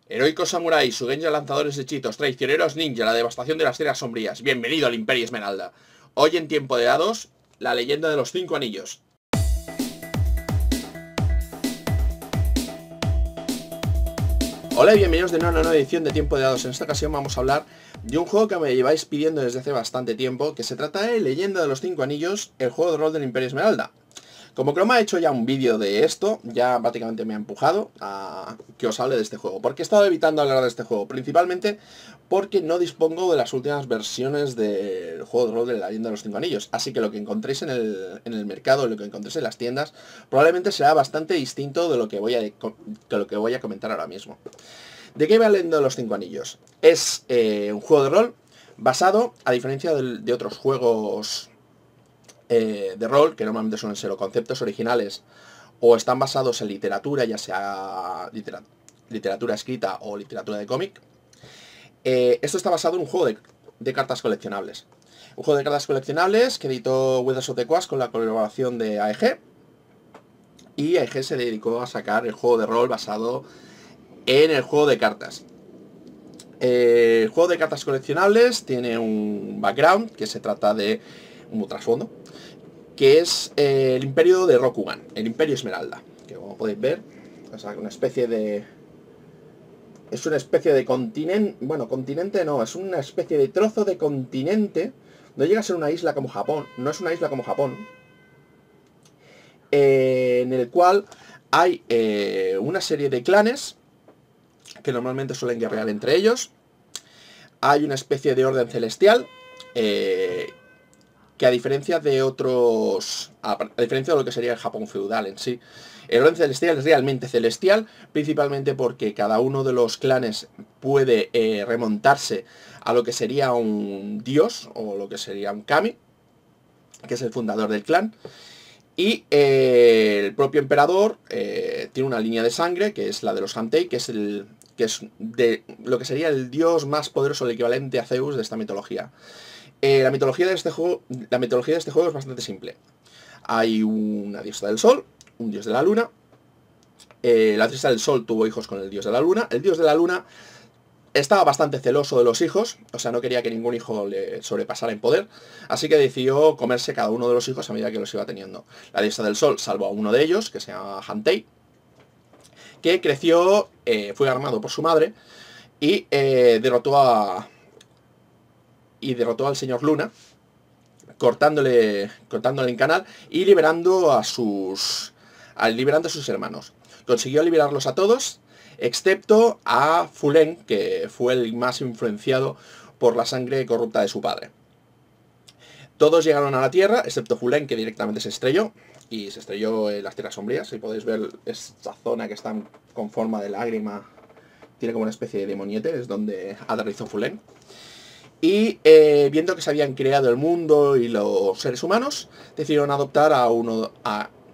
Heroicos samuráis, sugeños lanzadores de hechizos, traicioneros ninja, la devastación de las tierras sombrías. Bienvenido al Imperio Esmeralda. Hoy en Tiempo de Dados, la leyenda de los 5 anillos. Hola y bienvenidos de nuevo a una nueva edición de Tiempo de Dados. En esta ocasión vamos a hablar de un juego que me lleváis pidiendo desde hace bastante tiempo, que se trata de Leyenda de los 5 anillos, el juego de rol del Imperio Esmeralda. Como Chroma ha hecho ya un vídeo de esto, ya prácticamente me ha empujado a que os hable de este juego. Porque he estado evitando hablar de este juego, principalmente porque no dispongo de las últimas versiones del juego de rol de la Leyenda de los 5 anillos. Así que lo que encontréis en el mercado, lo que encontréis en las tiendas, probablemente será bastante distinto de lo que voy a comentar ahora mismo. ¿De qué va la Leyenda de los 5 anillos? Es un juego de rol basado, a diferencia de otros juegos de rol, que normalmente suelen ser o conceptos originales o están basados en literatura, ya sea literatura escrita o literatura de cómic. Esto está basado en un juego de cartas coleccionables. Un juego de cartas coleccionables que editó Wizards of the Coast con la colaboración de AEG. Y AEG se dedicó a sacar el juego de rol basado en el juego de cartas. El juego de cartas coleccionables tiene un background que se trata de un trasfondo, que es el imperio de Rokugan, el Imperio Esmeralda, que como podéis ver, o sea, una especie de... Es una especie de continente, bueno, continente no, es una especie de trozo de continente, no llega a ser una isla como Japón, no es una isla como Japón, en el cual hay una serie de clanes que normalmente suelen guerrear entre ellos. Hay una especie de orden celestial, que a diferencia de otros, a diferencia de lo que sería el Japón feudal en sí, el orden celestial es realmente celestial, principalmente porque cada uno de los clanes puede remontarse a lo que sería un dios, o lo que sería un kami, que es el fundador del clan. Y el propio emperador tiene una línea de sangre, que es la de los Hantei, que es de lo que sería el dios más poderoso, el equivalente a Zeus de esta mitología. La mitología de este juego es bastante simple. Hay una diosa del sol, un dios de la luna. La diosa del sol tuvo hijos con el dios de la luna. El dios de la luna estaba bastante celoso de los hijos, o sea, no quería que ningún hijo le sobrepasara en poder, así que decidió comerse cada uno de los hijos a medida que los iba teniendo. La diosa del sol salvó a uno de ellos, que se llama Hantei, que creció, fue armado por su madre y derrotó al señor Luna, cortándole en canal y liberando a sus hermanos. Consiguió liberarlos a todos, excepto a Fulen, que fue el más influenciado por la sangre corrupta de su padre. Todos llegaron a la Tierra, excepto Fulen, que directamente se estrelló, y se estrelló en las tierras sombrías. Si podéis ver esta zona que está con forma de lágrima, tiene como una especie de demoniete, es donde aterrizó Fulen. Y viendo que se habían creado el mundo y los seres humanos, decidieron adoptar a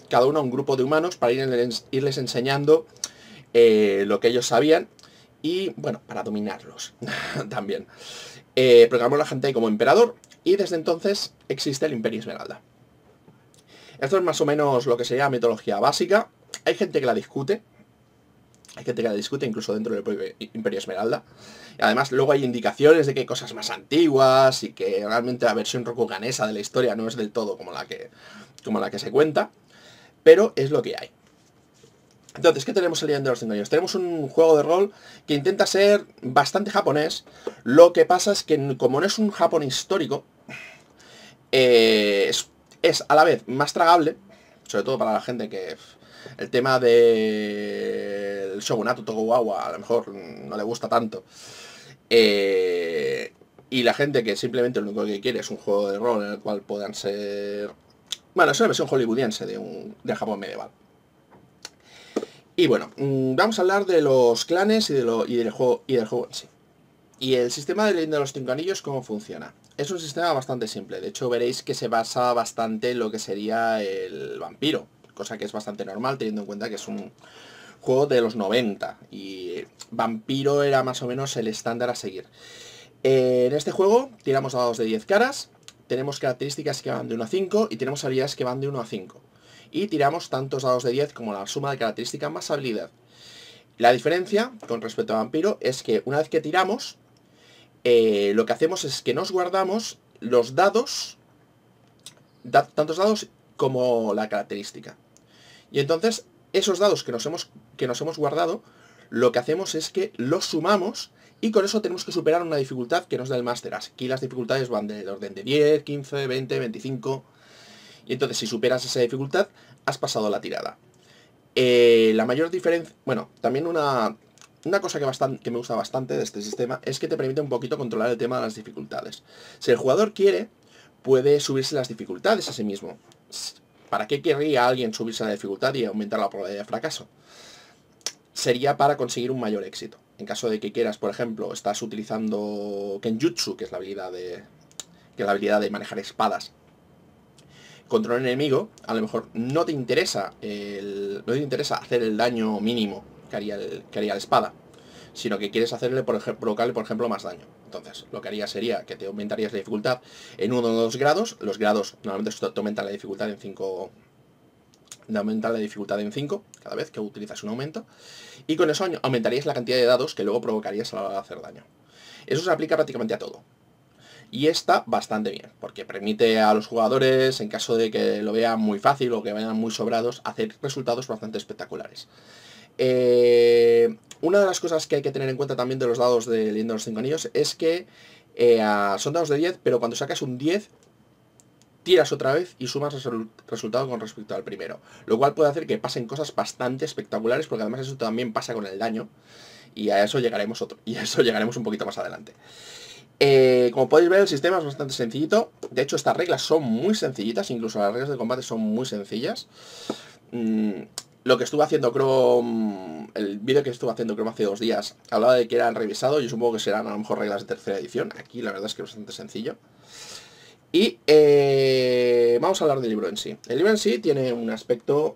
cada uno a un grupo de humanos para irles enseñando lo que ellos sabían y, bueno, para dominarlos también. Proclamó a la gente como emperador y desde entonces existe el Imperio Esmeralda. Esto es más o menos lo que sería mitología básica. Hay gente que la discute. Incluso dentro del propio Imperio Esmeralda. Y además luego hay indicaciones de que hay cosas más antiguas y que realmente la versión rokuganesa de la historia no es del todo como la que se cuenta. Pero es lo que hay. Entonces, ¿qué tenemos en Leyenda de los 5 anillos? Tenemos un juego de rol que intenta ser bastante japonés. Lo que pasa es que como no es un Japón histórico, es a la vez más tragable, sobre todo para la gente que el tema del shogunato Tokugawa a lo mejor no le gusta tanto. Y la gente que simplemente lo único que quiere es un juego de rol en el cual puedan ser... Bueno, es una versión hollywoodiense de Japón medieval. Y bueno, vamos a hablar de los clanes y del juego en sí. Y el sistema de Leyenda de los 5 anillos, ¿cómo funciona? Es un sistema bastante simple. De hecho, veréis que se basa bastante en lo que sería el vampiro. Cosa que es bastante normal, teniendo en cuenta que es un juego de los 90. Y vampiro era más o menos el estándar a seguir. En este juego tiramos dados de 10 caras. Tenemos características que van de 1 a 5 y tenemos habilidades que van de 1 a 5. Y tiramos tantos dados de 10 como la suma de características más habilidad. La diferencia con respecto a vampiro es que una vez que tiramos, lo que hacemos es que nos guardamos los dados, tantos dados como la característica. Y entonces, esos dados que nos hemos guardado, lo que hacemos es que los sumamos y con eso tenemos que superar una dificultad que nos da el máster. Aquí las dificultades van del orden de 10, 15, 20, 25. Y entonces, si superas esa dificultad, has pasado la tirada. La mayor diferencia... Bueno, también una cosa que me gusta bastante de este sistema es que te permite un poquito controlar el tema de las dificultades. Si el jugador quiere, puede subirse las dificultades a sí mismo. ¿Para qué querría alguien subirse la dificultad y aumentar la probabilidad de fracaso? Sería para conseguir un mayor éxito. En caso de que quieras, por ejemplo, estás utilizando Kenjutsu, que es la habilidad de manejar espadas, contra un enemigo, a lo mejor no te interesa hacer el daño mínimo que haría la espada, sino que quieres hacerle, provocarle, por ejemplo, más daño. Entonces, lo que haría sería que te aumentarías la dificultad en 1 o 2 grados. Los grados normalmente te aumentan la dificultad en 5. De aumentar la dificultad en 5 cada vez que utilizas un aumento. Y con eso aumentarías la cantidad de dados que luego provocarías a la hora de hacer daño. Eso se aplica prácticamente a todo. Y está bastante bien, porque permite a los jugadores, en caso de que lo vean muy fácil o que vayan muy sobrados, hacer resultados bastante espectaculares. Una de las cosas que hay que tener en cuenta también de los dados de Leyenda de los 5 Anillos es que son dados de 10, pero cuando sacas un 10, tiras otra vez y sumas el resultado con respecto al primero. Lo cual puede hacer que pasen cosas bastante espectaculares, porque además eso también pasa con el daño. Y a eso llegaremos un poquito más adelante. Como podéis ver, el sistema es bastante sencillito. De hecho, estas reglas son muy sencillitas. Incluso las reglas de combate son muy sencillas. Lo que estuve haciendo Chrome, el vídeo que estuve haciendo Chrome hace 2 días, hablaba de que eran revisado. Yo supongo que serán a lo mejor reglas de tercera edición. Aquí la verdad es que es bastante sencillo. Y vamos a hablar del libro en sí. El libro en sí tiene un aspecto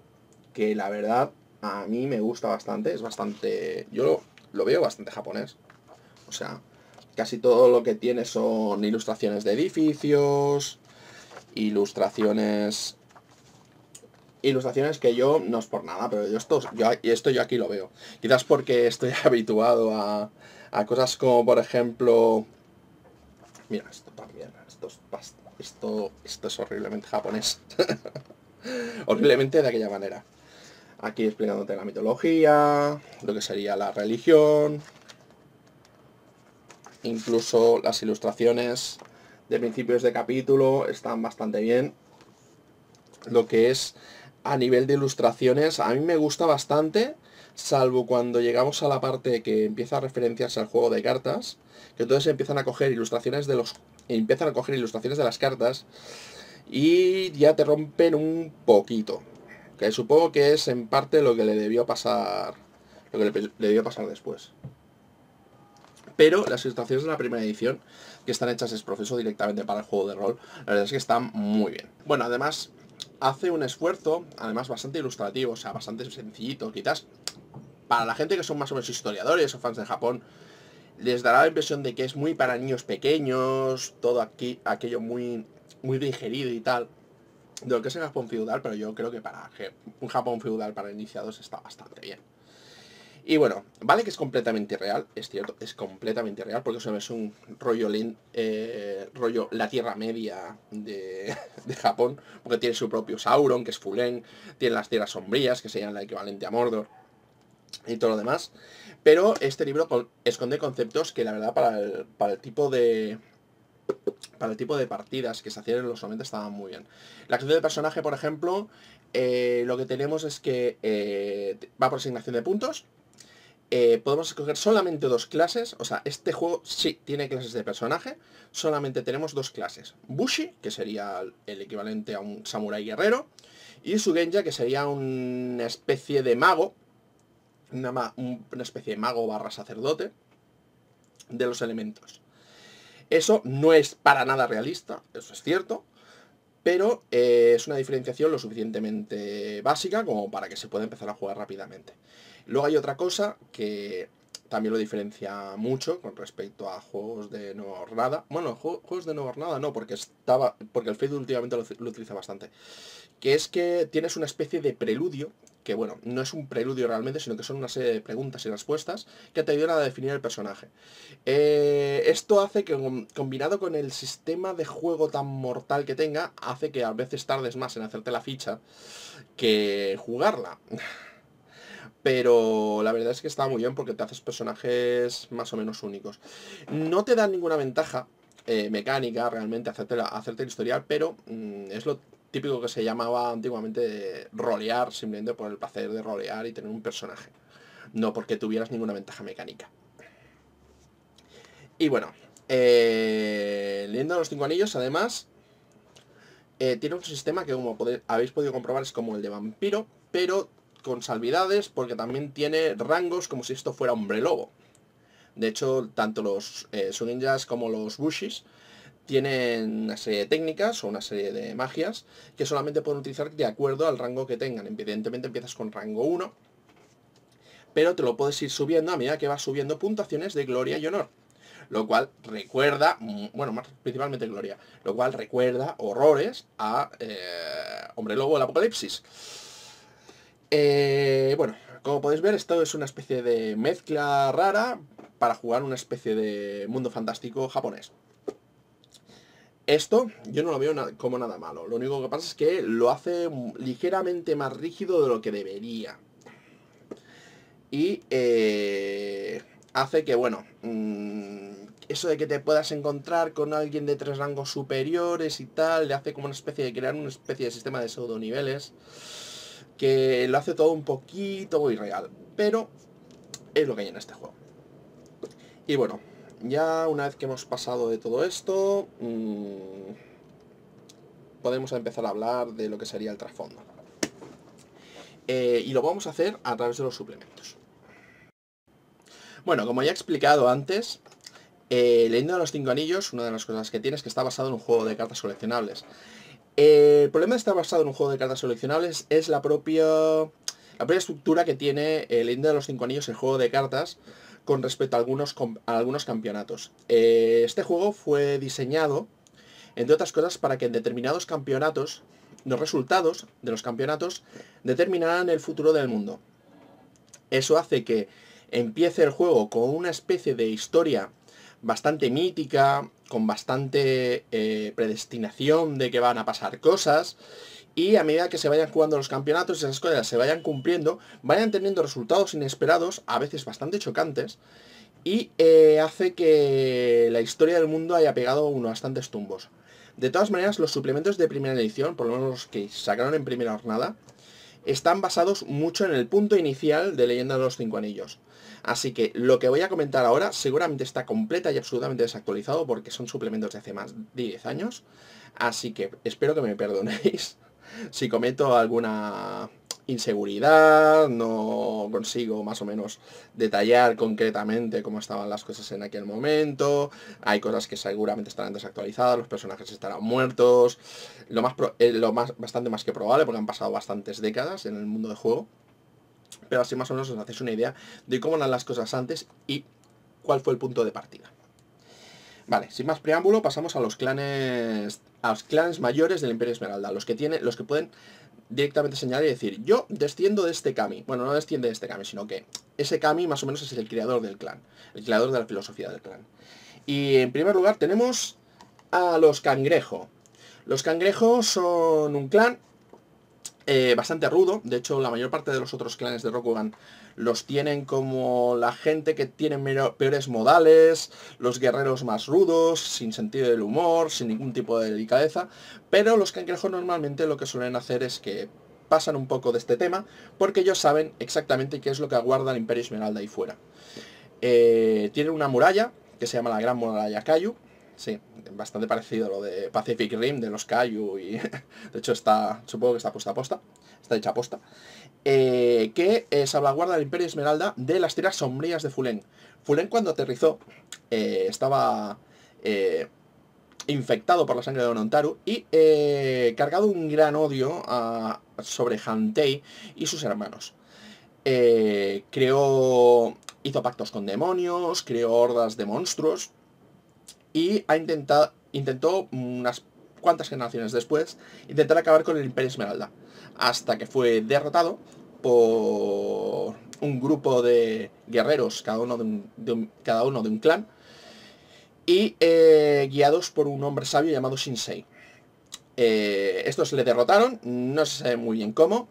que la verdad a mí me gusta bastante. Es bastante... Yo lo veo bastante japonés. O sea, casi todo lo que tiene son ilustraciones de edificios, ilustraciones que yo, no es por nada, pero esto yo aquí lo veo. Quizás porque estoy habituado a cosas como, por ejemplo... Mira, esto también, esto es horriblemente japonés. Horriblemente de aquella manera. Aquí explicándote la mitología, lo que sería la religión, incluso las ilustraciones de principios de capítulo están bastante bien. Lo que es a nivel de ilustraciones, a mí me gusta bastante, salvo cuando llegamos a la parte que empieza a referenciarse al juego de cartas, que entonces empiezan a coger ilustraciones de las cartas y ya te rompen un poquito. Que supongo que es en parte lo que le debió pasar después. Pero las ilustraciones de la primera edición, que están hechas ex profeso directamente para el juego de rol, la verdad es que están muy bien. Bueno, además hace un esfuerzo, además bastante ilustrativo, o sea, bastante sencillito. Quizás para la gente que son más o menos historiadores o fans de Japón, les dará la impresión de que es muy para niños pequeños, todo aquello muy, muy digerido y tal, de lo que es el Japón feudal, pero yo creo que para un Japón feudal para iniciados está bastante bien. Y bueno, vale que es completamente real, es cierto, es completamente real, porque eso es un rollo, rollo la Tierra Media de Japón, porque tiene su propio Sauron, que es Fulen, tiene las Tierras Sombrías, que serían la equivalente a Mordor, y todo lo demás. Pero este libro esconde conceptos que la verdad para el tipo de partidas que se hacían en los 90 estaban muy bien. La acción del personaje, por ejemplo, lo que tenemos es que va por asignación de puntos. Podemos escoger solamente 2 clases. O sea, este juego sí tiene clases de personaje. Solamente tenemos 2 clases. Bushi, que sería el equivalente a un samurái guerrero, y Sugenja, que sería una especie de mago, una especie de mago / sacerdote de los elementos. Eso no es para nada realista, eso es cierto, pero es una diferenciación lo suficientemente básica como para que se pueda empezar a jugar rápidamente. Luego hay otra cosa que también lo diferencia mucho con respecto a juegos de nueva jornada. Bueno, juegos de nueva jornada no, porque el Fate últimamente lo utiliza bastante. Que es que tienes una especie de preludio que bueno, no es un preludio realmente, sino que son una serie de preguntas y respuestas que te ayudan a definir el personaje. Esto hace que, combinado con el sistema de juego tan mortal que tenga, hace que a veces tardes más en hacerte la ficha que jugarla. Pero la verdad es que está muy bien porque te haces personajes más o menos únicos. No te dan ninguna ventaja mecánica realmente hacerte el historial, pero es lo típico que se llamaba antiguamente rolear, simplemente por el placer de rolear y tener un personaje. No porque tuvieras ninguna ventaja mecánica. Y bueno, Leyenda de los Cinco Anillos, además, tiene un sistema que, como habéis podido comprobar, es como el de vampiro, pero con salvidades, porque también tiene rangos como si esto fuera hombre lobo. De hecho, tanto los Suninjas como los Bushis tienen una serie de técnicas o una serie de magias que solamente pueden utilizar de acuerdo al rango que tengan. Evidentemente empiezas con rango 1, pero te lo puedes ir subiendo a medida que vas subiendo puntuaciones de gloria y honor. Lo cual recuerda, bueno, más principalmente gloria, lo cual recuerda horrores a Hombre Lobo del Apocalipsis. Bueno, como podéis ver, esto es una especie de mezcla rara para jugar una especie de mundo fantástico japonés. Esto yo no lo veo como nada malo. Lo único que pasa es que lo hace ligeramente más rígido de lo que debería. Y hace que, bueno, eso de que te puedas encontrar con alguien de 3 rangos superiores y tal, le hace como una especie de crear una especie de sistema de pseudo niveles que lo hace todo un poquito irreal, pero es lo que hay en este juego. Y bueno, ya una vez que hemos pasado de todo esto, podemos empezar a hablar de lo que sería el trasfondo. Y lo vamos a hacer a través de los suplementos. Bueno, como ya he explicado antes, Leyenda de los Cinco Anillos, una de las cosas que tiene es que está basado en un juego de cartas coleccionables. El problema de estar basado en un juego de cartas coleccionables es la propia estructura que tiene Leyenda de los Cinco Anillos, el juego de cartas, con respecto a algunos campeonatos. Este juego fue diseñado, entre otras cosas, para que en determinados campeonatos, los resultados de los campeonatos determinaran el futuro del mundo. Eso hace que empiece el juego con una especie de historia bastante mítica, con bastante predestinación de que van a pasar cosas, y a medida que se vayan jugando los campeonatos y esas cosas se vayan cumpliendo, vayan teniendo resultados inesperados, a veces bastante chocantes, y hace que la historia del mundo haya pegado unos bastantes tumbos. De todas maneras, los suplementos de primera edición, por lo menos los que sacaron en primera jornada, están basados mucho en el punto inicial de Leyenda de los Cinco Anillos. Así que lo que voy a comentar ahora seguramente está completa y absolutamente desactualizado porque son suplementos de hace más de 10 años. Así que espero que me perdonéis si cometo alguna inseguridad, no consigo más o menos detallar concretamente cómo estaban las cosas en aquel momento. Hay cosas que seguramente estarán desactualizadas, los personajes estarán muertos. Bastante más que probable, porque han pasado bastantes décadas en el mundo del juego. Pero así más o menos os hacéis una idea de cómo eran las cosas antes y cuál fue el punto de partida. Vale, sin más preámbulo, pasamos a los clanes mayores del Imperio Esmeralda, los que pueden directamente señalar y decir: yo desciendo de este kami. Bueno, no desciende de este kami, sino que ese kami más o menos es el creador del clan, el creador de la filosofía del clan. Y en primer lugar tenemos a los Cangrejo. Los Cangrejos son un clan bastante rudo. De hecho, la mayor parte de los otros clanes de Rokugan los tienen como la gente que tiene peores modales, los guerreros más rudos, sin sentido del humor, sin ningún tipo de delicadeza. Pero los Cangrejos normalmente lo que suelen hacer es que pasan un poco de este tema, porque ellos saben exactamente qué es lo que aguarda el Imperio Esmeralda ahí fuera. Tienen una muralla que se llama la Gran Muralla Kaiju. Sí, bastante parecido a lo de Pacific Rim, de los Kaiju, y de hecho supongo que está puesta a posta, está hecha a posta, que salvaguarda el Imperio Esmeralda de las tierras sombrías de Fulen. Fulen, cuando aterrizó, estaba infectado por la sangre de Onontaru y cargado un gran odio sobre Hantei y sus hermanos. Hizo pactos con demonios, creó hordas de monstruos y intentó unas cuantas generaciones después intentar acabar con el Imperio Esmeralda, hasta que fue derrotado por un grupo de guerreros, cada uno de un clan, y guiados por un hombre sabio llamado Shinsei. Estos le derrotaron, no se sabe muy bien cómo.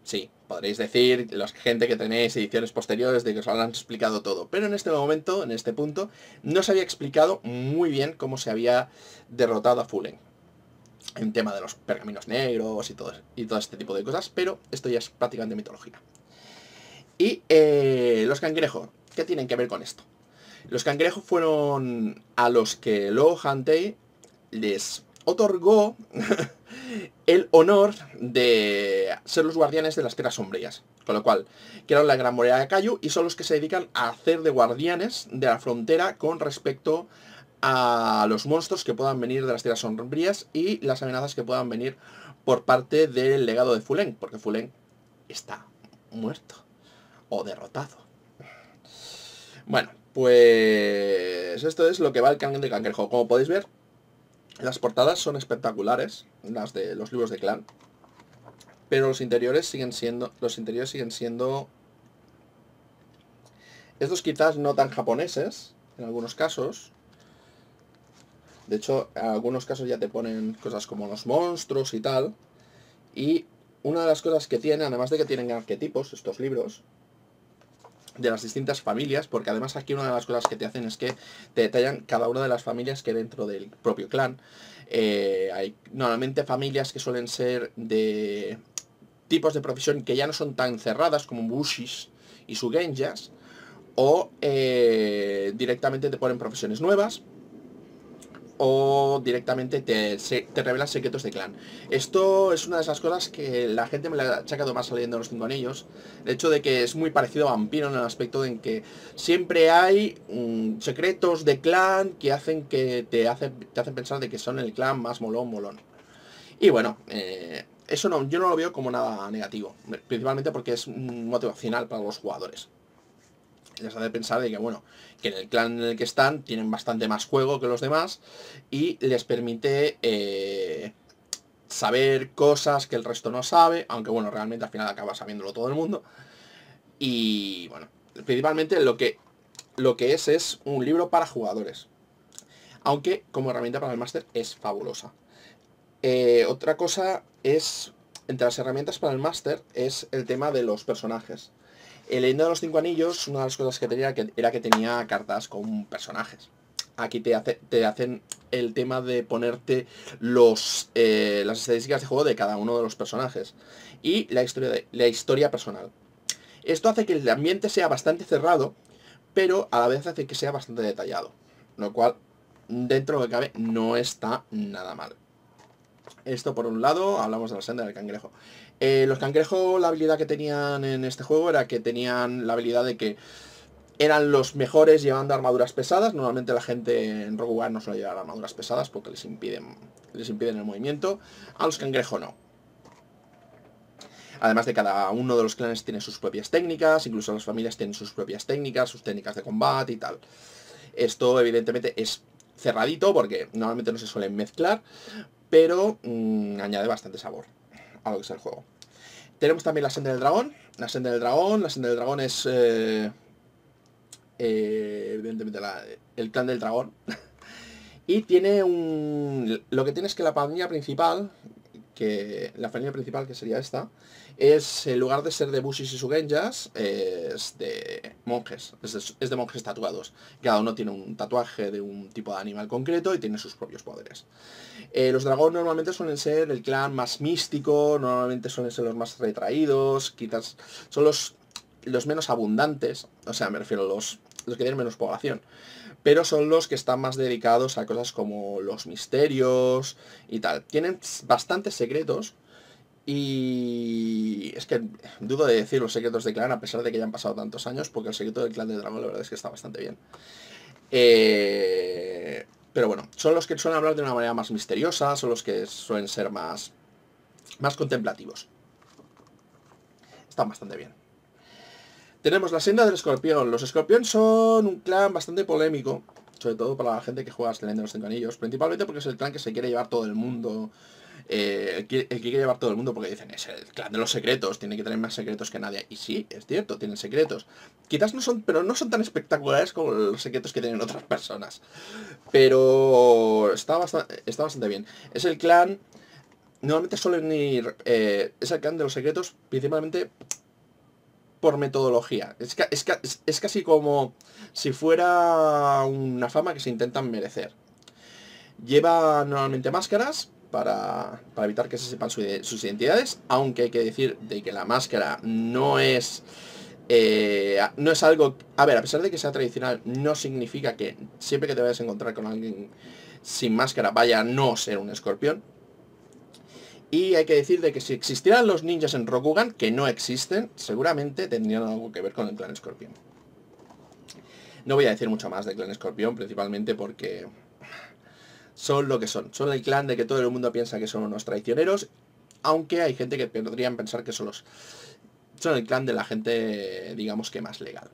Sí, podréis decir, los gente que tenéis ediciones posteriores, de que os lo han explicado todo. Pero en este momento, en este punto, no se había explicado muy bien cómo se había derrotado a Fulen. En tema de los pergaminos negros y todo este tipo de cosas. Pero esto ya es prácticamente mitología. Y los cangrejos, ¿qué tienen que ver con esto? Los cangrejos fueron a los que Lo Hantei les otorgó el honor de ser los guardianes de las tierras sombrías. Con lo cual, crearon la Gran Muralla de Kayu y son los que se dedican a hacer de guardianes de la frontera con respecto a los monstruos que puedan venir de las tierras sombrías y las amenazas que puedan venir por parte del legado de Fulen, porque Fulen está muerto o derrotado. Bueno, pues esto es lo que va el clan de cangrejo. Como podéis ver, las portadas son espectaculares, las de los libros de clan, pero los interiores siguen siendo estos quizás no tan japoneses en algunos casos. De hecho, en algunos casos ya te ponen cosas como los monstruos y tal. Y una de las cosas que tiene, además de que tienen arquetipos estos libros de las distintas familias, porque además aquí una de las cosas que te hacen es que te detallan cada una de las familias que dentro del propio clan. Hay normalmente familias que suelen ser de tipos de profesión que ya no son tan cerradas como Bushis y Sugenjas, o directamente te ponen profesiones nuevas, o directamente te revelan secretos de clan. Esto es una de esas cosas que la gente me la ha achacado más leyendo Los Cinco Anillos. El hecho de que es muy parecido a Vampiro en el aspecto en que siempre hay secretos de clan que hacen que te hacen pensar de que son el clan más molón. Y bueno, eso yo no lo veo como nada negativo, principalmente porque es motivacional para los jugadores. Les hace pensar de que, bueno, que en el clan en el que están tienen bastante más juego que los demás y les permite saber cosas que el resto no sabe, aunque bueno, realmente al final acaba sabiéndolo todo el mundo. Y bueno, principalmente lo que es un libro para jugadores, aunque como herramienta para el máster es fabulosa. Otra cosa es, entre las herramientas para el máster, es el tema de los personajes. El Leyenda de los Cinco Anillos, una de las cosas que tenía era que tenía cartas con personajes. Aquí te hacen el tema de ponerte las estadísticas de juego de cada uno de los personajes y la historia personal. Esto hace que el ambiente sea bastante cerrado, pero a la vez hace que sea bastante detallado, lo cual, dentro de lo que cabe, no está nada mal. Esto por un lado, hablamos de la senda del cangrejo. Los cangrejos, la habilidad que tenían en este juego era que tenían la habilidad de que eran los mejores llevando armaduras pesadas. Normalmente la gente en Rogue One no suele llevar armaduras pesadas porque les impiden el movimiento. A los cangrejos no. Además de cada uno de los clanes tiene sus propias técnicas, incluso las familias tienen sus propias técnicas, sus técnicas de combate y tal. Esto evidentemente es cerradito porque normalmente no se suelen mezclar, pero añade bastante sabor a lo que es el juego. Tenemos también la senda del dragón. La senda del dragón es evidentemente el clan del dragón. Y tiene lo que tiene es que la familia principal, que sería esta, es, en lugar de ser de Bushis y Sugenjas, es de monjes, es de monjes tatuados. Cada uno tiene un tatuaje de un tipo de animal concreto y tiene sus propios poderes. Los dragones normalmente suelen ser el clan más místico, normalmente suelen ser los más retraídos, quizás son los menos abundantes, o sea, me refiero a los que tienen menos población, pero son los que están más dedicados a cosas como los misterios y tal. Tienen bastantes secretos y es que dudo de decir los secretos de clan a pesar de que ya han pasado tantos años, porque el secreto del clan del dragón la verdad es que está bastante bien. Pero bueno, son los que suelen hablar de una manera más misteriosa, son los que suelen ser más contemplativos. Están bastante bien. Tenemos la senda del escorpión. Los escorpión son un clan bastante polémico, sobre todo para la gente que juega Leyenda de los Cinco Anillos, principalmente porque es el clan que se quiere llevar todo el mundo el que quiere llevar todo el mundo, porque dicen, es el clan de los secretos, tiene que tener más secretos que nadie. Y sí, es cierto, tienen secretos. Quizás no son, pero no son tan espectaculares como los secretos que tienen otras personas. Pero está bastante bien. Es el clan, normalmente suelen ir, es el clan de los secretos, principalmente por metodología. Es casi como si fuera una fama que se intentan merecer. Lleva normalmente máscaras para evitar que se sepan sus identidades, aunque hay que decir de que la máscara no es algo... A ver, a pesar de que sea tradicional, no significa que siempre que te vayas a encontrar con alguien sin máscara vaya a no ser un escorpión. Y hay que decir de que si existieran los ninjas en Rokugan, que no existen, seguramente tendrían algo que ver con el clan escorpión. No voy a decir mucho más del clan escorpión, principalmente porque son lo que son. Son el clan de que todo el mundo piensa que son unos traicioneros, aunque hay gente que podrían pensar que son el clan de la gente, digamos que más legal.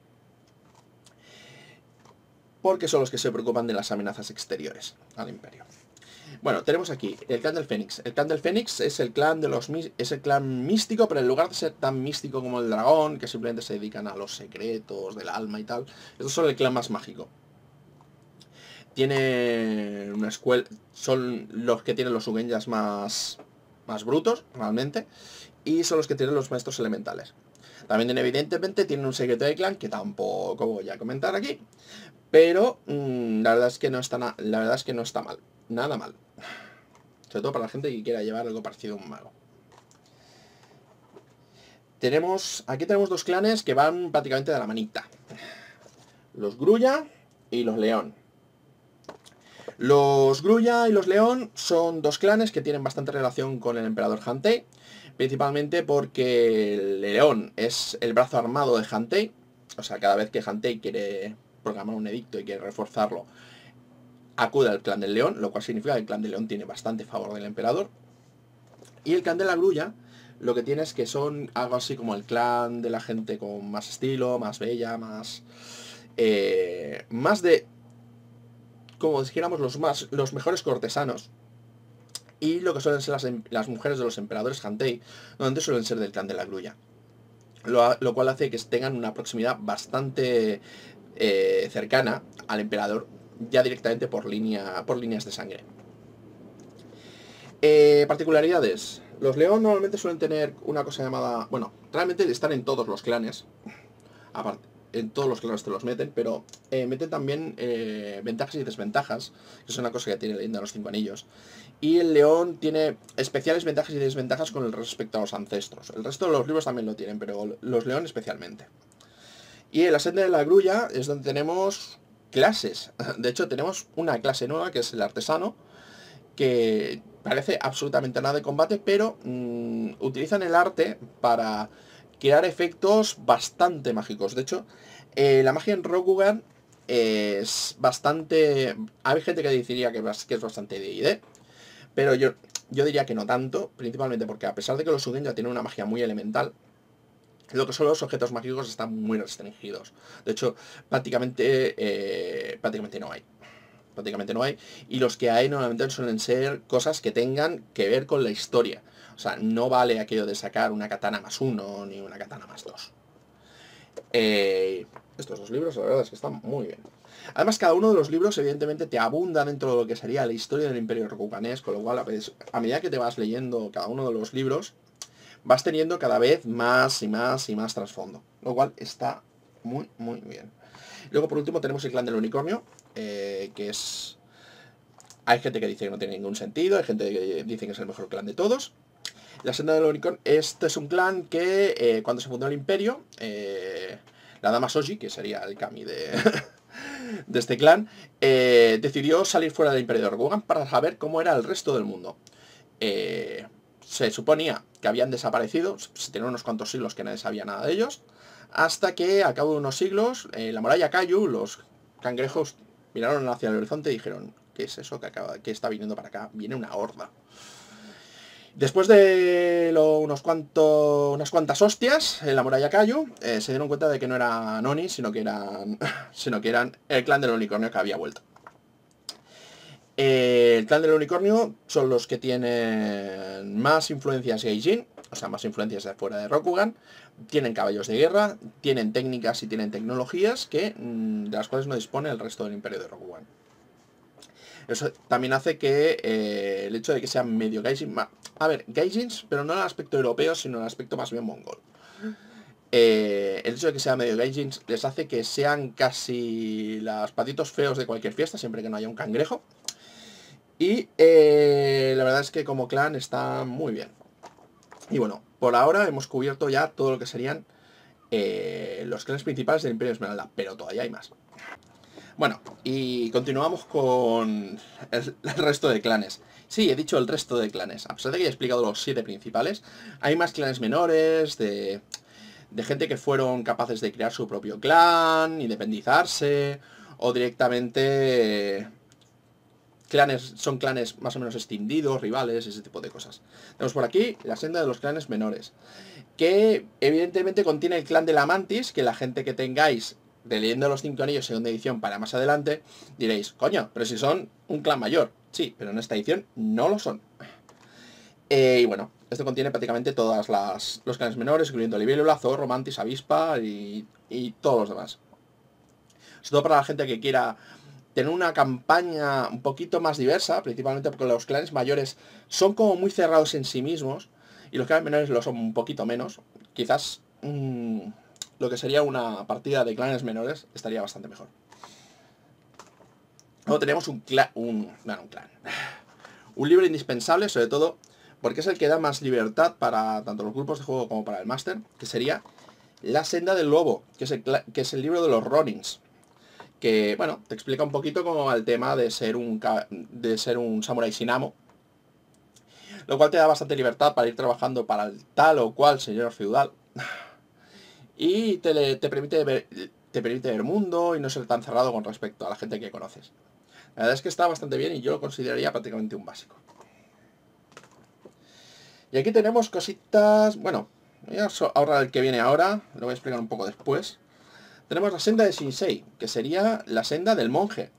Porque son los que se preocupan de las amenazas exteriores al imperio. Bueno, tenemos aquí el clan del Fénix. El clan del Fénix es el clan es el clan místico, pero en lugar de ser tan místico como el dragón, que simplemente se dedican a los secretos del alma y tal, estos son el clan más mágico. Tiene una escuela, son los que tienen los Ugenyas más brutos, realmente, y son los que tienen los maestros elementales. También evidentemente tienen un secreto de clan que tampoco voy a comentar aquí, pero la verdad es que no está mal, nada mal. Sobre todo para la gente que quiera llevar algo parecido a un mago. Aquí tenemos dos clanes que van prácticamente de la manita. Los Grulla y los León. Los Grulla y los León son dos clanes que tienen bastante relación con el emperador Hantei, principalmente porque el León es el brazo armado de Hantei, o sea, cada vez que Hantei quiere programar un edicto y quiere reforzarlo, acude al clan del León, lo cual significa que el clan del León tiene bastante favor del emperador. Y el clan de la Grulla lo que tiene es que son algo así como el clan de la gente con más estilo, más bella, más de, como dijéramos, los mejores cortesanos. Y lo que suelen ser las mujeres de los emperadores Hantei, donde suelen ser del clan de la Grulla. Lo cual hace que tengan una proximidad bastante cercana al emperador, ya directamente por líneas de sangre. Particularidades. Los León normalmente suelen tener una cosa llamada... Bueno, realmente están en todos los clanes. Aparte, en todos los clanes te los meten, pero meten también ventajas y desventajas, que es una cosa que tiene Leyenda de los 5 Anillos. Y el León tiene especiales ventajas y desventajas con respecto a los ancestros. El resto de los libros también lo tienen, pero los León especialmente. Y en la senda de la Grulla es donde tenemos clases. De hecho, tenemos una clase nueva que es el artesano, que parece absolutamente nada de combate, pero utilizan el arte para crear efectos bastante mágicos. De hecho, la magia en Rokugan es bastante... Hay gente que diría que es bastante D&D, pero yo diría que no tanto, principalmente porque a pesar de que los Ugen ya tienen una magia muy elemental, lo que son los objetos mágicos están muy restringidos. De hecho, prácticamente no hay. Prácticamente no hay. Y los que hay normalmente suelen ser cosas que tengan que ver con la historia. O sea, no vale aquello de sacar una katana +1 ni una katana +2. Estos dos libros la verdad es que están muy bien. Además, cada uno de los libros evidentemente te abunda dentro de lo que sería la historia del Imperio Rokuganés, con lo cual a medida que te vas leyendo cada uno de los libros, vas teniendo cada vez más y más y más trasfondo, lo cual está muy muy bien. Luego por último tenemos el clan del unicornio, que es... Hay gente que dice que no tiene ningún sentido, hay gente que dice que es el mejor clan de todos. La senda del unicornio, este es un clan que cuando se fundó el imperio, la dama Soji, que sería el kami de, de este clan, decidió salir fuera del imperio de Rokugan para saber cómo era el resto del mundo. Se suponía que habían desaparecido, se tenían unos cuantos siglos que nadie sabía nada de ellos, hasta que a cabo de unos siglos, la muralla Kaiju, los cangrejos miraron hacia el horizonte y dijeron, ¿qué es eso que está viniendo para acá? Viene una horda. Después de unas cuantas hostias en la muralla Kaiju, se dieron cuenta de que no eran Oni, sino que eran el clan del unicornio que había vuelto. El clan del unicornio son los que tienen más influencias Gaijin, o sea, más influencias de fuera de Rokugan. Tienen caballos de guerra, tienen técnicas y tienen tecnologías de las cuales no dispone el resto del imperio de Rokugan. Eso también hace que el hecho de que sean medio Gaijin... A ver, Gaijins, pero no en el aspecto europeo, sino en el aspecto más bien mongol. El hecho de que sean medio Gaijins les hace que sean casi los patitos feos de cualquier fiesta, siempre que no haya un cangrejo. Y la verdad es que como clan está muy bien. Y bueno, por ahora hemos cubierto ya todo lo que serían los clanes principales del Imperio Esmeralda, pero todavía hay más. Bueno, y continuamos con el resto de clanes. Sí, he dicho el resto de clanes. A pesar de que he explicado los 7 principales, hay más clanes menores, de gente que fueron capaces de crear su propio clan, independizarse, o directamente son clanes más o menos extinguidos, rivales, ese tipo de cosas. Tenemos por aquí la senda de los clanes menores, que evidentemente contiene el clan de la Mantis, que la gente que tengáis de Leyenda de los 5 Anillos segunda edición para más adelante, diréis, coño, pero si son un clan mayor. Sí, pero en esta edición no lo son. Y bueno, esto contiene prácticamente todos los clanes menores, incluyendo Libélula, Zorro, Mantis, Avispa y todos los demás. Sobre todo para la gente que quiera tener una campaña un poquito más diversa, principalmente porque los clanes mayores son como muy cerrados en sí mismos y los clanes menores lo son un poquito menos. Quizás lo que sería una partida de clanes menores estaría bastante mejor. Luego tenemos un libro indispensable, sobre todo porque es el que da más libertad para tanto los grupos de juego como para el máster, que sería La Senda del Lobo, que es el libro de los Ronins. Que, bueno, te explica un poquito como va el tema de ser un samurái sin amo, lo cual te da bastante libertad para ir trabajando para el tal o cual señor feudal. Y te permite ver mundo y no ser tan cerrado con respecto a la gente que conoces. La verdad es que está bastante bien y yo lo consideraría prácticamente un básico. Y aquí tenemos cositas... Bueno, voy a ahorrar el que viene ahora, lo voy a explicar un poco después. Tenemos la senda de Shinsei, que sería la senda del monje.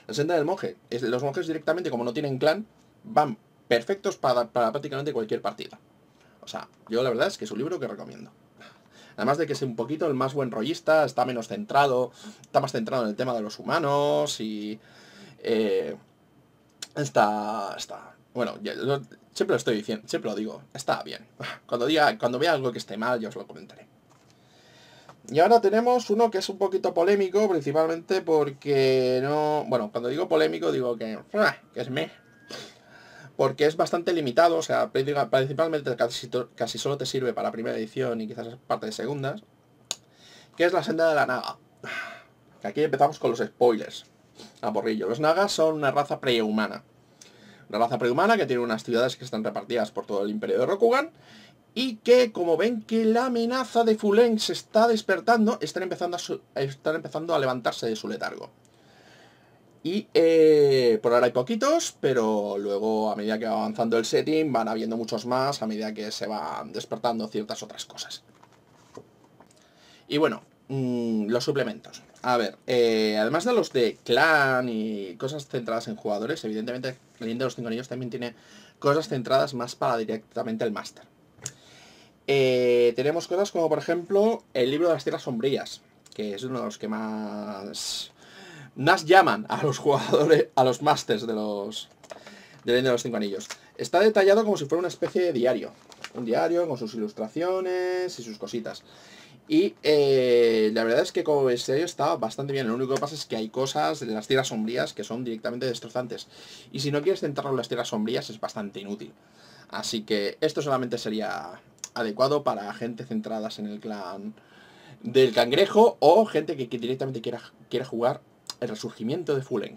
La senda del monje. Los monjes directamente, como no tienen clan, van perfectos para prácticamente cualquier partida. O sea, yo la verdad es que es un libro que recomiendo. Además de que es un poquito el más buen rollista, está menos centrado, está más centrado en el tema de los humanos y... Bueno, siempre lo estoy diciendo, siempre lo digo, está bien. Cuando vea algo que esté mal, yo os lo comentaré. Y ahora tenemos uno que es un poquito polémico, principalmente porque no... Bueno, cuando digo polémico digo que es porque es bastante limitado, o sea, principalmente casi solo te sirve para primera edición y quizás parte de segundas, que es la senda de la Naga. Aquí empezamos con los spoilers. A porrillo. Los Nagas son una raza prehumana. Una raza prehumana que tiene unas ciudades que están repartidas por todo el imperio de Rokugan y que, como ven que la amenaza de Fuleng se está despertando, están empezando a levantarse de su letargo. Y por ahora hay poquitos, pero luego a medida que va avanzando el setting van habiendo muchos más a medida que se van despertando ciertas otras cosas. Y bueno, los suplementos. A ver, además de los de clan y cosas centradas en jugadores, evidentemente Leyenda de los 5 Anillos también tiene cosas centradas más para directamente el máster. Tenemos cosas como por ejemplo el libro de las tierras sombrías, que es uno de los que más llaman a los jugadores, a los másters de Leyenda de los 5 Anillos. Está detallado como si fuera una especie de diario. Un diario con sus ilustraciones y sus cositas. Y la verdad es que como diseño está bastante bien. Lo único que pasa es que hay cosas de las tierras sombrías que son directamente destrozantes. Y si no quieres centrarlo en las tierras sombrías es bastante inútil. Así que esto solamente sería adecuado para gente centradas en el clan del cangrejo o gente que directamente quiera jugar el resurgimiento de Fuleng.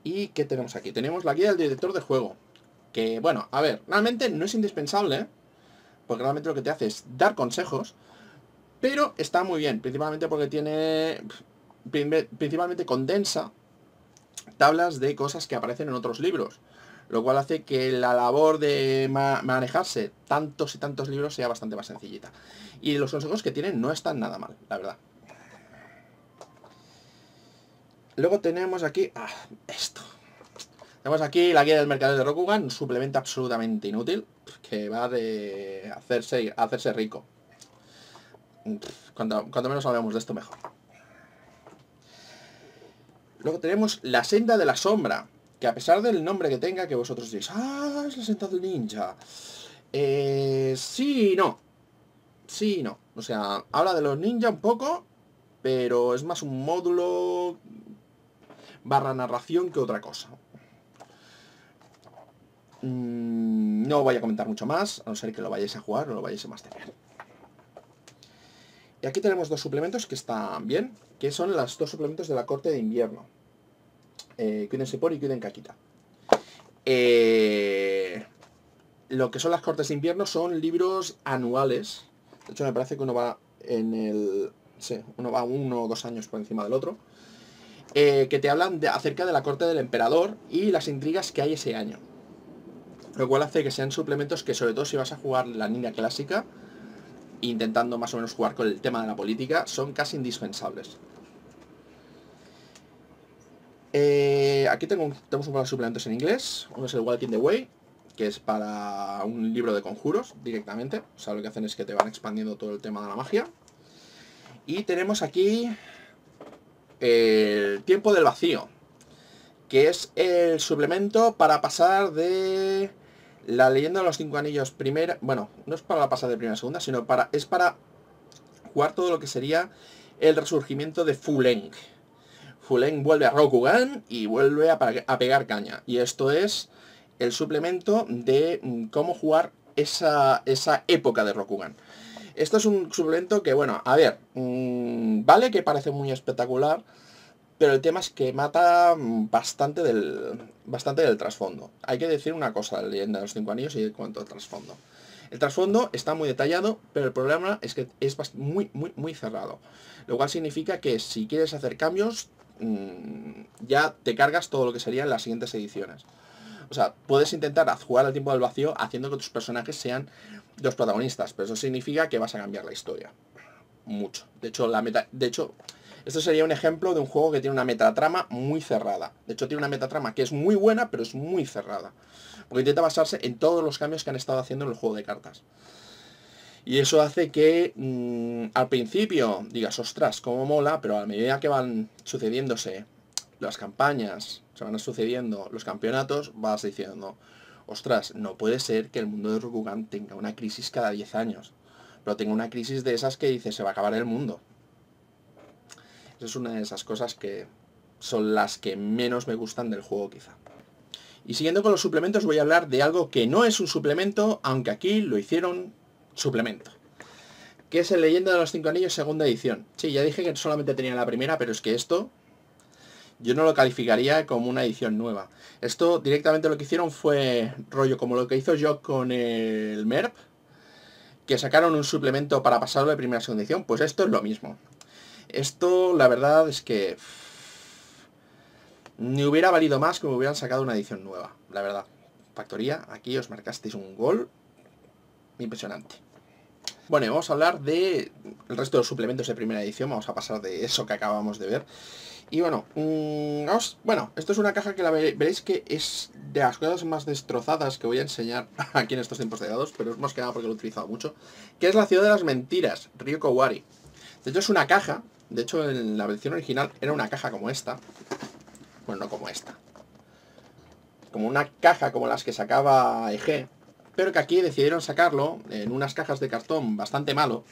¿Y qué tenemos aquí? Tenemos la guía del director de juego. Que bueno, a ver, realmente no es indispensable, porque realmente lo que te hace es dar consejos, pero está muy bien, principalmente porque principalmente condensa tablas de cosas que aparecen en otros libros, lo cual hace que la labor de manejarse tantos y tantos libros sea bastante más sencillita. Y los consejos que tienen no están nada mal, la verdad. Luego tenemos aquí... esto. Tenemos aquí la guía del mercado de Rokugan, un suplemento absolutamente inútil, que va de hacerse rico. Cuanto menos hablemos de esto, mejor. Luego tenemos la senda de la sombra, que a pesar del nombre que tenga, que vosotros diréis, es la senda del ninja. Sí y no. Sí y no. O sea, habla de los ninjas un poco, pero es más un módulo barra narración que otra cosa. No voy a comentar mucho más, a no ser que lo vayáis a jugar o lo vayáis a masterear. Y aquí tenemos dos suplementos que están bien, que son los dos suplementos de la corte de invierno. Kyuden Sepor y Kyuden Kakita. Lo que son las cortes de invierno son libros anuales. De hecho me parece que uno va en el... Sí, uno va 1 o 2 años por encima del otro. Que te hablan acerca de la corte del emperador y las intrigas que hay ese año. Lo cual hace que sean suplementos que, sobre todo si vas a jugar la línea clásica, intentando más o menos jugar con el tema de la política, son casi indispensables. Aquí tenemos un par de suplementos en inglés. Uno es el Walking the Way, que es para un libro de conjuros directamente. O sea, lo que hacen es que te van expandiendo todo el tema de la magia. Y tenemos aquí el Tiempo del Vacío, que es el suplemento para pasar de la leyenda de los 5 anillos primera... Bueno, no es para pasar de primera a segunda, sino es para jugar todo lo que sería el resurgimiento de Fuleng. Fuleng vuelve a Rokugan y vuelve a pegar caña. Y esto es el suplemento de cómo jugar esa época de Rokugan. Esto es un suplemento que, bueno, a ver, vale que parece muy espectacular, pero el tema es que mata bastante del trasfondo. Hay que decir una cosa, la leyenda de los 5 anillos y en cuanto al trasfondo. El trasfondo está muy detallado, pero el problema es que es muy cerrado. Lo cual significa que si quieres hacer cambios, ya te cargas todo lo que serían las siguientes ediciones. O sea, puedes intentar jugar al Tiempo del Vacío haciendo que tus personajes sean los protagonistas, pero eso significa que vas a cambiar la historia. Mucho. De hecho, esto sería un ejemplo de un juego que tiene una metatrama muy cerrada. De hecho, tiene una metatrama que es muy buena, pero es muy cerrada. Porque intenta basarse en todos los cambios que han estado haciendo en el juego de cartas. Y eso hace que al principio digas, ostras, cómo mola, pero a medida que van sucediéndose las campañas, se van sucediendo los campeonatos, vas diciendo, ostras, no puede ser que el mundo de Rokugan tenga una crisis cada 10 años. Pero tenga una crisis de esas que dice, se va a acabar el mundo. Esa es una de esas cosas que son las que menos me gustan del juego, quizá. Y siguiendo con los suplementos, voy a hablar de algo que no es un suplemento, aunque aquí lo hicieron suplemento, que es el Leyenda de los 5 Anillos segunda edición. Sí, ya dije que solamente tenía la primera, pero es que esto yo no lo calificaría como una edición nueva. Esto directamente lo que hicieron fue rollo como lo que hizo yo con el MERP, que sacaron un suplemento para pasarlo de primera a segunda edición. Pues esto es lo mismo. Esto la verdad es que ni hubiera valido más que me hubieran sacado una edición nueva, la verdad. Factoría, aquí os marcasteis un gol impresionante. Bueno, y vamos a hablar de el resto de los suplementos de primera edición. Vamos a pasar de eso que acabamos de ver. Y bueno, esto es una caja que veréis que es de las cosas más destrozadas que voy a enseñar aquí en estos tiempos de dados, pero es más que nada porque lo he utilizado mucho, que es la Ciudad de las Mentiras, Ryoko Wari. De hecho es una caja, de hecho en la versión original era una caja como esta. Bueno, no como esta. Como una caja como las que sacaba EG, pero que aquí decidieron sacarlo en unas cajas de cartón bastante malo,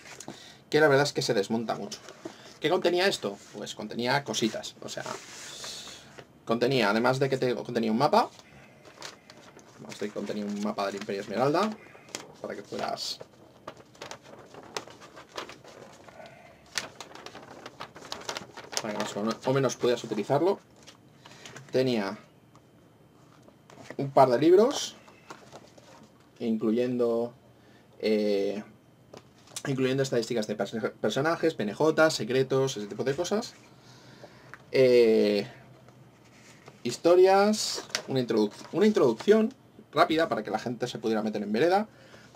que la verdad es que se desmonta mucho. ¿Qué contenía esto? Pues contenía cositas, o sea, contenía, además de que contenía un mapa, contenía un mapa del Imperio Esmeralda, para que puedas... para que más o menos pudieras utilizarlo. Tenía un par de libros, incluyendo estadísticas de personajes, PNJ, secretos, ese tipo de cosas. Historias, una introducción rápida para que la gente se pudiera meter en vereda.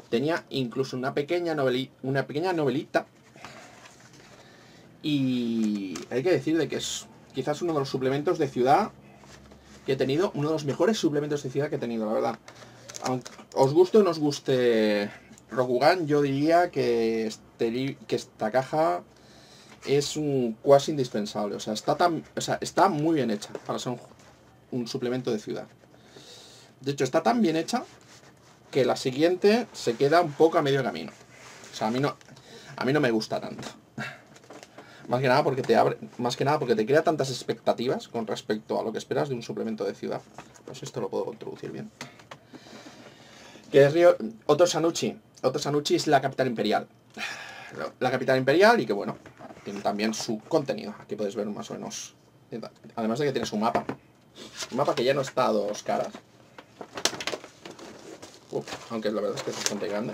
Tenía incluso una pequeña novelita. Y hay que decir de que es quizás uno de los suplementos de ciudad que he tenido, uno de los mejores suplementos de ciudad que he tenido, la verdad. Aunque os guste o no os guste Rokugan, yo diría que esta caja es un cuasi indispensable. O sea, está muy bien hecha para ser un suplemento de ciudad. De hecho, está tan bien hecha que la siguiente se queda un poco a medio camino. O sea, a mí no me gusta tanto. Más que nada porque te crea tantas expectativas con respecto a lo que esperas de un suplemento de ciudad. Pues esto lo puedo introducir bien. Que es Oto Sanuchi. Oto Sanuchi es la capital imperial. La capital imperial y que bueno, tiene también su contenido. Aquí podéis ver más o menos. Además de que tiene su mapa. Un mapa que ya no está a dos caras. Aunque la verdad es que es bastante grande.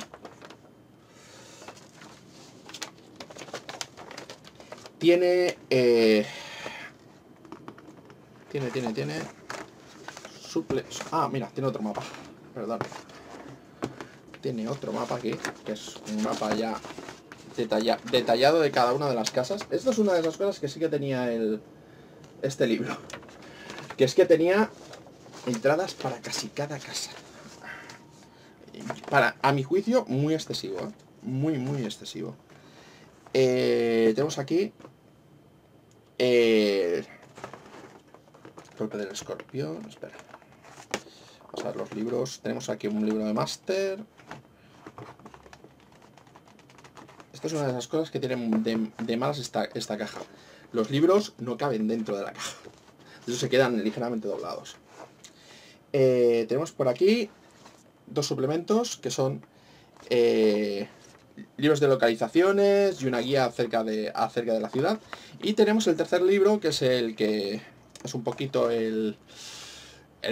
Tiene mira, tiene otro mapa. Perdón. Tiene otro mapa aquí, que es un mapa ya detallado de cada una de las casas. Esto es una de esas cosas que sí que tenía este libro. Que es que tenía entradas para casi cada casa. A mi juicio, muy excesivo, ¿eh? Muy excesivo. Tenemos aquí golpe del escorpión. Espera, vamos a ver los libros. Tenemos aquí un libro de máster. Esto es una de esas cosas que tienen de malas esta caja. Los libros no caben dentro de la caja, de hecho se quedan ligeramente doblados. Tenemos por aquí dos suplementos que son libros de localizaciones y una guía acerca de la ciudad. Y tenemos el tercer libro, que es el que es un poquito el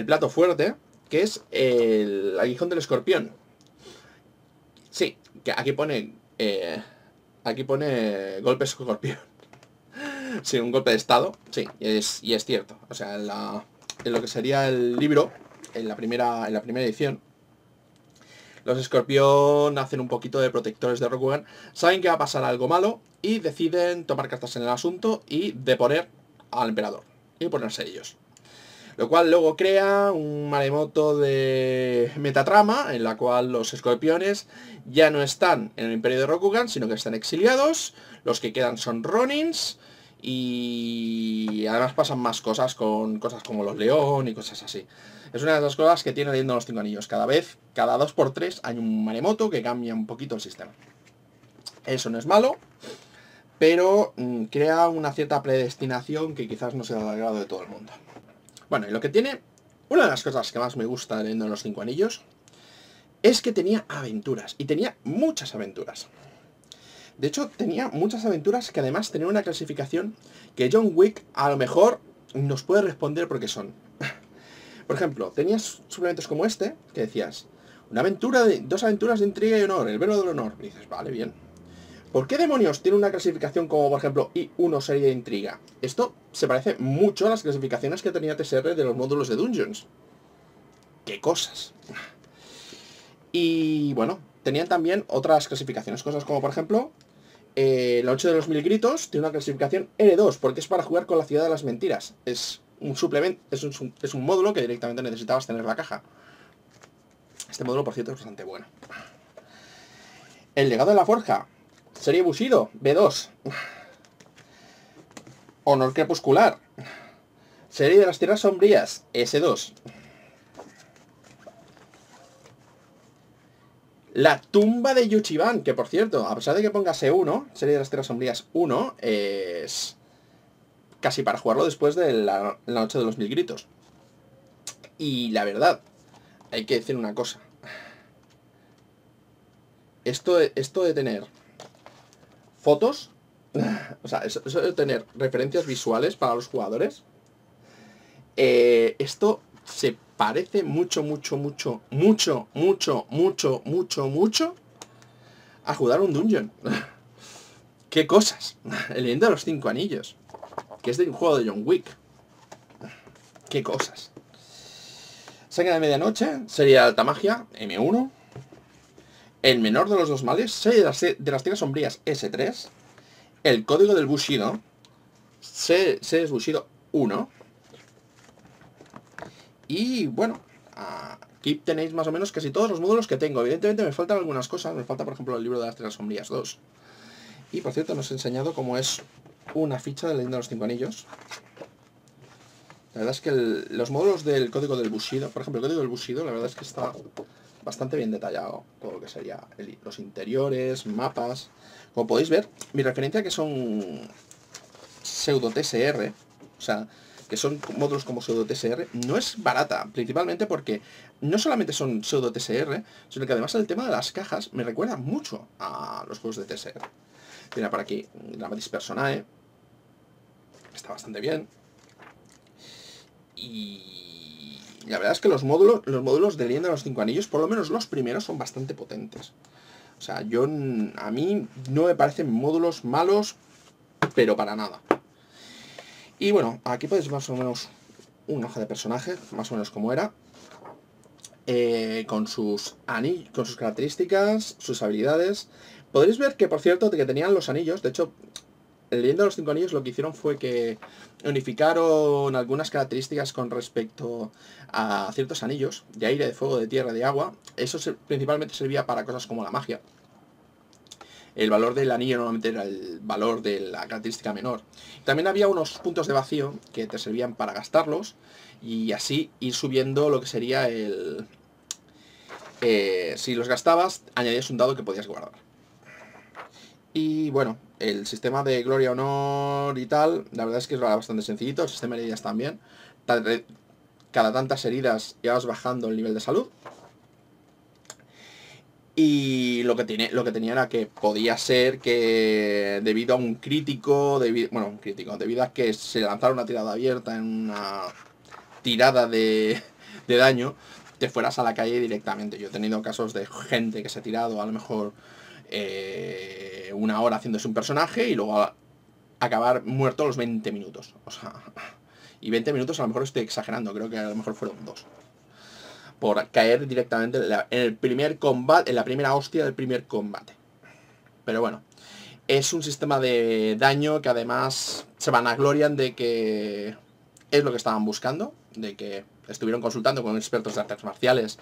plato fuerte, que es el aguijón del escorpión. Sí, que aquí pone golpes escorpión. Sí, un golpe de estado. Sí, y es cierto. O sea, en lo que sería el libro, en la primera edición, los escorpión hacen un poquito de protectores de Rokugan, saben que va a pasar algo malo y deciden tomar cartas en el asunto y deponer al emperador y ponerse ellos. Lo cual luego crea un maremoto de metatrama en la cual los escorpiones ya no están en el imperio de Rokugan, sino que están exiliados. Los que quedan son Ronins y además pasan más cosas con cosas como los león y cosas así. Es una de las cosas que tiene leyendo los 5 anillos. Cada 2×3 hay un maremoto que cambia un poquito el sistema. Eso no es malo, pero crea una cierta predestinación que quizás no sea del agrado de todo el mundo. Bueno, y lo que tiene, una de las cosas que más me gusta leyendo los 5 anillos, es que tenía aventuras, y tenía muchas aventuras. De hecho, tenía muchas aventuras que además tenían una clasificación que John Wick a lo mejor nos puede responder porque son. Por ejemplo, tenías suplementos como este, que decías, dos aventuras de intriga y honor, el velo del honor. Y dices, vale, bien. ¿Por qué demonios tiene una clasificación como, por ejemplo, I1 serie de intriga? Esto se parece mucho a las clasificaciones que tenía TSR de los módulos de Dungeons. ¡Qué cosas! Y bueno, tenían también otras clasificaciones, cosas como, por ejemplo, la 8 de los 1000 gritos tiene una clasificación N2, porque es para jugar con la ciudad de las mentiras. Es un suplemento, es un módulo que directamente necesitabas tener en la caja. Este módulo, por cierto, es bastante bueno. El legado de la forja, serie Bushido, B2. Honor crepuscular, serie de las tierras sombrías, S2. La tumba de Yuchiban, que por cierto, a pesar de que ponga S1, serie de las tierras sombrías 1, es casi para jugarlo después de la noche de los 1000 gritos. Y la verdad, hay que decir una cosa. Esto de tener fotos, o sea, eso de tener referencias visuales para los jugadores, esto se parece mucho a jugar un dungeon. ¡Qué cosas! El leyenda de los 5 anillos, que es de un juego de John Wick. ¡Qué cosas! Sangre de medianoche, serie de alta magia, M1. El menor de los dos males, serie de las tierras sombrías, S3. El código del Bushido, series Bushido 1. Y bueno, aquí tenéis más o menos casi todos los módulos que tengo. Evidentemente me faltan algunas cosas. Me falta, por ejemplo, el libro de las Tierras Sombrías 2. Y por cierto, nos he enseñado cómo es una ficha de la Leyenda de los 5 Anillos. La verdad es que los módulos del código del Bushido, por ejemplo, el código del Bushido, la verdad es que está bastante bien detallado. Todo lo que sería los interiores, mapas. Como podéis ver, mi referencia que son pseudo TSR, o sea, que son módulos como pseudo TSR, no es barata, principalmente porque no solamente son pseudo TSR, sino que además el tema de las cajas me recuerda mucho a los juegos de TSR. Mira por aquí, Dramatis Personae, está bastante bien. Y la verdad es que los módulos de Leyenda de los 5 Anillos, por lo menos los primeros, son bastante potentes. O sea, a mí no me parecen módulos malos, pero para nada. Y bueno, aquí podéis más o menos una hoja de personaje, más o menos como era. Con sus características, sus habilidades. Podréis ver que, por cierto, que tenían los anillos. De hecho, en Leyenda de los 5 Anillos lo que hicieron fue que unificaron algunas características con respecto a ciertos anillos de aire, de fuego, de tierra, de agua. Eso principalmente servía para cosas como la magia. El valor del anillo normalmente era el valor de la característica menor. También había unos puntos de vacío que te servían para gastarlos y así ir subiendo lo que sería el... si los gastabas, añadías un dado que podías guardar. Y bueno, el sistema de gloria, honor y tal, la verdad es que es bastante sencillito. El sistema de heridas también. Cada tantas heridas ya vas bajando el nivel de salud. Y lo que tenía era que podía ser que debido a un crítico, debido a que se lanzara una tirada abierta en una tirada de daño, te fueras a la calle directamente. Yo he tenido casos de gente que se ha tirado a lo mejor una hora haciéndose un personaje y luego acabar muerto a los 20 minutos. O sea, y 20 minutos a lo mejor estoy exagerando, creo que a lo mejor fueron 2. Por caer directamente en el primer combate, en la primera hostia del primer combate. Pero bueno, es un sistema de daño que además se vanaglorian de que es lo que estaban buscando, de que estuvieron consultando con expertos de artes marciales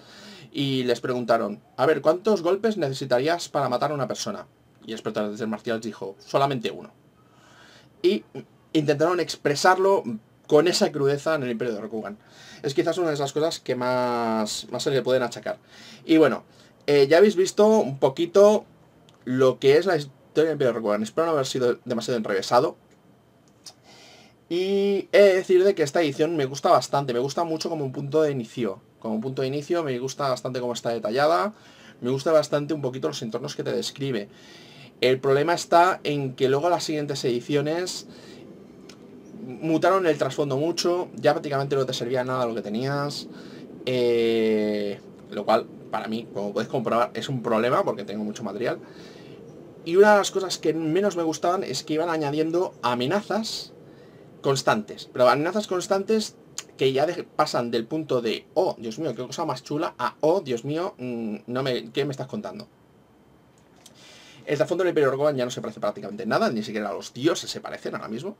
y les preguntaron, a ver, ¿cuántos golpes necesitarías para matar a una persona? Y el experto de artes marciales dijo, solamente 1. Y intentaron expresarlo con esa crudeza en el Imperio de Rokugan. Es quizás una de esas cosas que más se le pueden achacar. Y bueno, ya habéis visto un poquito lo que es la historia del Imperio de Rokugan. Espero no haber sido demasiado enrevesado. Y he de decir de que esta edición me gusta bastante. Me gusta mucho como un punto de inicio. Como un punto de inicio me gusta bastante cómo está detallada. Me gusta bastante un poquito los entornos que te describe. El problema está en que luego las siguientes ediciones mutaron el trasfondo mucho, ya prácticamente no te servía nada lo que tenías, lo cual para mí, como podéis comprobar, es un problema porque tengo mucho material. Y una de las cosas que menos me gustaban es que iban añadiendo amenazas constantes, pero amenazas constantes que ya pasan del punto de, oh, Dios mío, qué cosa más chula, a, oh, Dios mío, ¿qué me estás contando? El trasfondo del Imperio Rokugan ya no se parece prácticamente nada, ni siquiera a los dioses se parecen ahora mismo.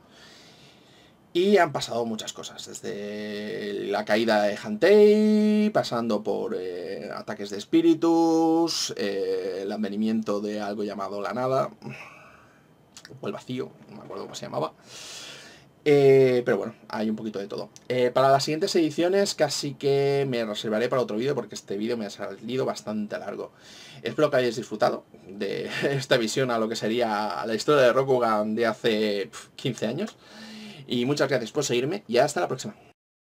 Y han pasado muchas cosas, desde la caída de Hantei, pasando por ataques de espíritus, el advenimiento de algo llamado la nada, o el vacío, no me acuerdo cómo se llamaba. Pero bueno, hay un poquito de todo. Para las siguientes ediciones casi que me reservaré para otro vídeo porque este vídeo me ha salido bastante largo. Espero que hayáis disfrutado de esta visión a lo que sería la historia de Rokugan de hace 15 años. Y muchas gracias por seguirme y hasta la próxima.